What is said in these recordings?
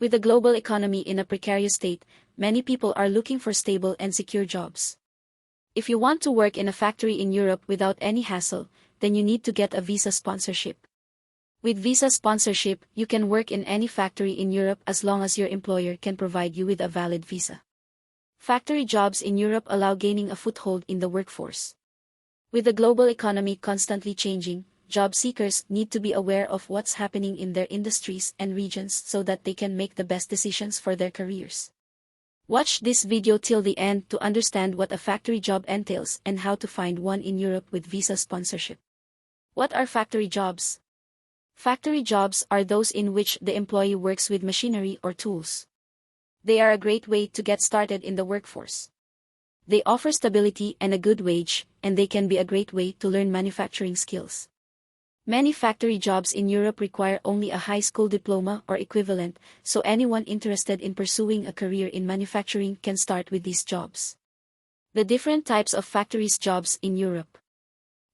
With the global economy in a precarious state, many people are looking for stable and secure jobs. If you want to work in a factory in Europe without any hassle, then you need to get a visa sponsorship. With visa sponsorship, you can work in any factory in Europe as long as your employer can provide you with a valid visa. Factory jobs in Europe allow gaining a foothold in the workforce. With the global economy constantly changing, job seekers need to be aware of what's happening in their industries and regions so that they can make the best decisions for their careers. Watch this video till the end to understand what a factory job entails and how to find one in Europe with visa sponsorship. What are factory jobs? Factory jobs are those in which the employee works with machinery or tools. They are a great way to get started in the workforce. They offer stability and a good wage, and they can be a great way to learn manufacturing skills. Many factory jobs in Europe require only a high school diploma or equivalent, so anyone interested in pursuing a career in manufacturing can start with these jobs. The different types of factories jobs in Europe.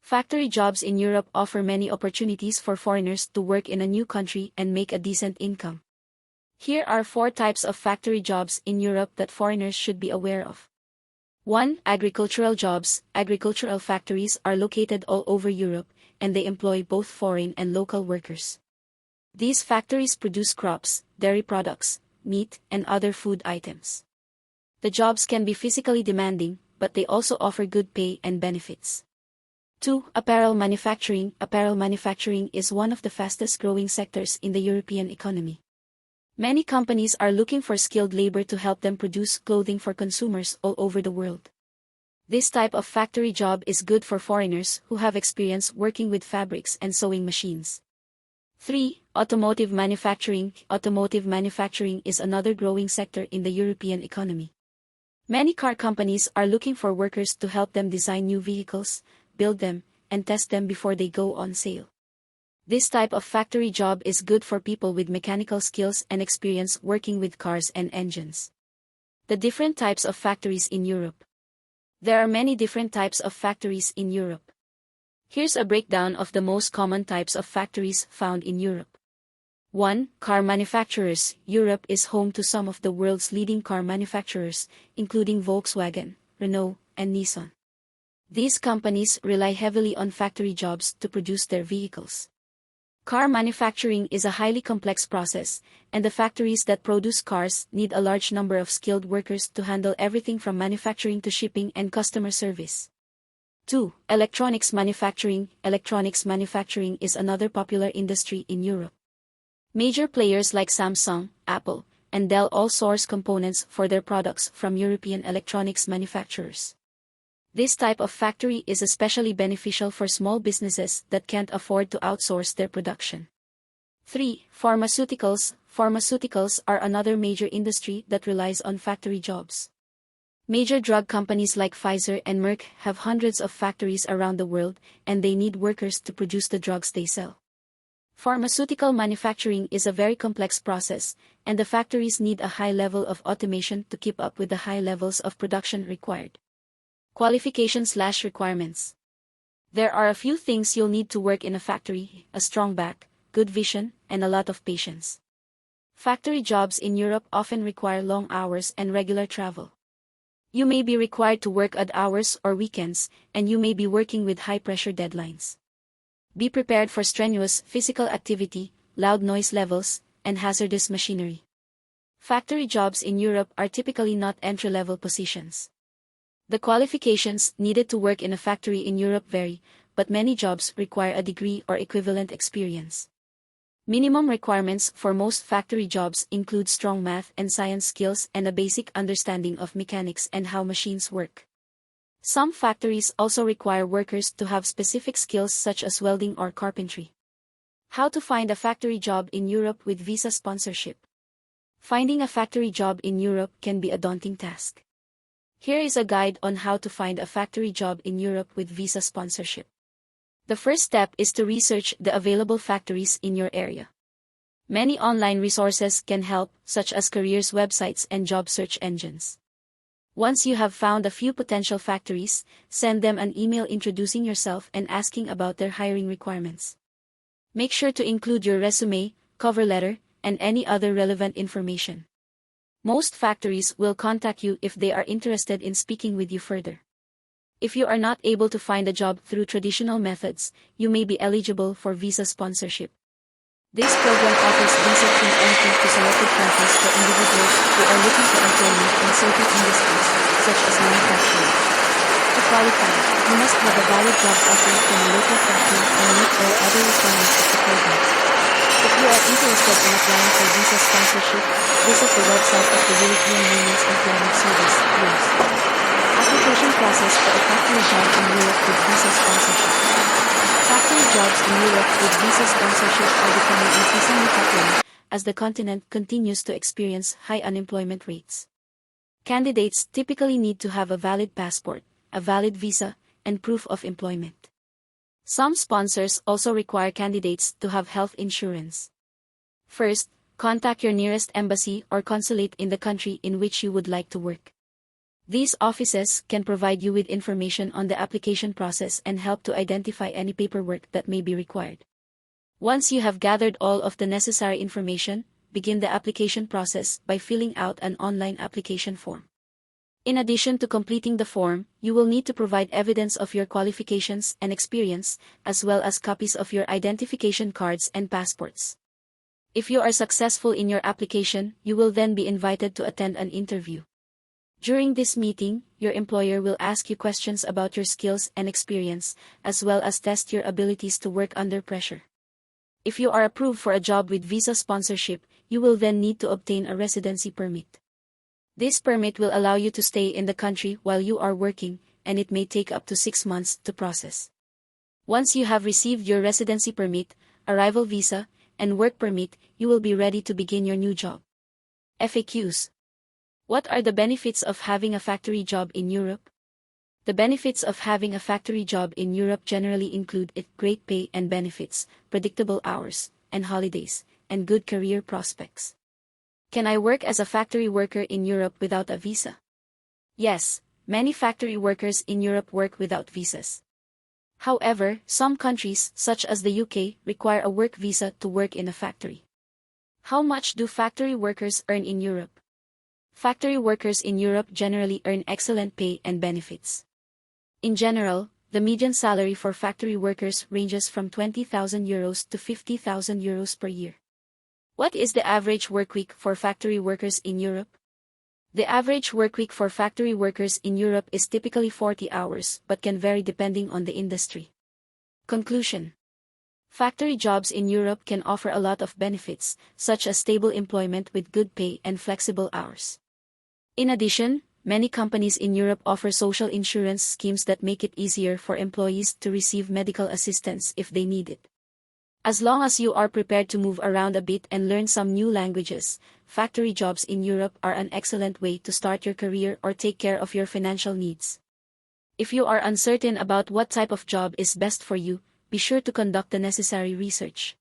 Factory jobs in Europe offer many opportunities for foreigners to work in a new country and make a decent income. Here are 4 types of factory jobs in Europe that foreigners should be aware of. 1. Agricultural jobs. Agricultural factories are located all over Europe, and they employ both foreign and local workers. These factories produce crops, dairy products, meat, and other food items. The jobs can be physically demanding, but they also offer good pay and benefits. 2. Apparel manufacturing. Apparel manufacturing is one of the fastest growing sectors in the European economy. Many companies are looking for skilled labor to help them produce clothing for consumers all over the world. This type of factory job is good for foreigners who have experience working with fabrics and sewing machines. 3. Automotive manufacturing. Automotive manufacturing is another growing sector in the European economy. Many car companies are looking for workers to help them design new vehicles, build them, and test them before they go on sale. This type of factory job is good for people with mechanical skills and experience working with cars and engines. The different types of factories in Europe. There are many different types of factories in Europe. Here's a breakdown of the most common types of factories found in Europe. 1. Car manufacturers. Europe is home to some of the world's leading car manufacturers, including Volkswagen, Renault, and Nissan. These companies rely heavily on factory jobs to produce their vehicles. Car manufacturing is a highly complex process, and the factories that produce cars need a large number of skilled workers to handle everything from manufacturing to shipping and customer service. 2. Electronics manufacturing. Electronics manufacturing is another popular industry in Europe. Major players like Samsung, Apple, and Dell all source components for their products from European electronics manufacturers. This type of factory is especially beneficial for small businesses that can't afford to outsource their production. 3. Pharmaceuticals. Pharmaceuticals are another major industry that relies on factory jobs. Major drug companies like Pfizer and Merck have hundreds of factories around the world, and they need workers to produce the drugs they sell. Pharmaceutical manufacturing is a very complex process, and the factories need a high level of automation to keep up with the high levels of production required. Qualifications/requirements. There are a few things you'll need to work in a factory: a strong back, good vision, and a lot of patience. Factory jobs in Europe often require long hours and regular travel. You may be required to work odd hours or weekends, and you may be working with high-pressure deadlines. Be prepared for strenuous physical activity, loud noise levels, and hazardous machinery. Factory jobs in Europe are typically not entry-level positions. The qualifications needed to work in a factory in Europe vary, but many jobs require a degree or equivalent experience. Minimum requirements for most factory jobs include strong math and science skills and a basic understanding of mechanics and how machines work. Some factories also require workers to have specific skills such as welding or carpentry. How to find a factory job in Europe with visa sponsorship. Finding a factory job in Europe can be a daunting task. Here is a guide on how to find a factory job in Europe with visa sponsorship. The first step is to research the available factories in your area. Many online resources can help, such as careers websites and job search engines. Once you have found a few potential factories, send them an email introducing yourself and asking about their hiring requirements. Make sure to include your resume, cover letter, and any other relevant information. Most factories will contact you if they are interested in speaking with you further. If you are not able to find a job through traditional methods, you may be eligible for visa sponsorship. This program offers visa-free entry to selected countries for individuals who are looking for employment in certain industries, such as manufacturing. To qualify, you must have a valid job offer from a local factory and meet all other requirements of the program. If you are interested in applying for visa sponsorship, visit the website of the European Union's Employment Service, (EURES). Application process for a factory job in Europe with visa sponsorship. Factory jobs in Europe with visa sponsorship are becoming increasingly popular as the continent continues to experience high unemployment rates. Candidates typically need to have a valid passport, a valid visa, and proof of employment. Some sponsors also require candidates to have health insurance. First, contact your nearest embassy or consulate in the country in which you would like to work. These offices can provide you with information on the application process and help to identify any paperwork that may be required. Once you have gathered all of the necessary information, begin the application process by filling out an online application form. In addition to completing the form, you will need to provide evidence of your qualifications and experience, as well as copies of your identification cards and passports. If you are successful in your application, you will then be invited to attend an interview. During this meeting, your employer will ask you questions about your skills and experience, as well as test your abilities to work under pressure. If you are approved for a job with visa sponsorship, you will then need to obtain a residency permit. This permit will allow you to stay in the country while you are working, and it may take up to 6 months to process. Once you have received your residency permit, arrival visa, and work permit, you will be ready to begin your new job. FAQs. What are the benefits of having a factory job in Europe? The benefits of having a factory job in Europe generally include great pay and benefits, predictable hours and holidays, and good career prospects. Can I work as a factory worker in Europe without a visa? Yes, many factory workers in Europe work without visas. However, some countries, such as the UK, require a work visa to work in a factory. How much do factory workers earn in Europe? Factory workers in Europe generally earn excellent pay and benefits. In general, the median salary for factory workers ranges from €20,000 to €50,000 per year. What is the average workweek for factory workers in Europe? The average workweek for factory workers in Europe is typically 40 hours but can vary depending on the industry. Conclusion. Factory jobs in Europe can offer a lot of benefits, such as stable employment with good pay and flexible hours. In addition, many companies in Europe offer social insurance schemes that make it easier for employees to receive medical assistance if they need it. As long as you are prepared to move around a bit and learn some new languages, factory jobs in Europe are an excellent way to start your career or take care of your financial needs. If you are uncertain about what type of job is best for you, be sure to conduct the necessary research.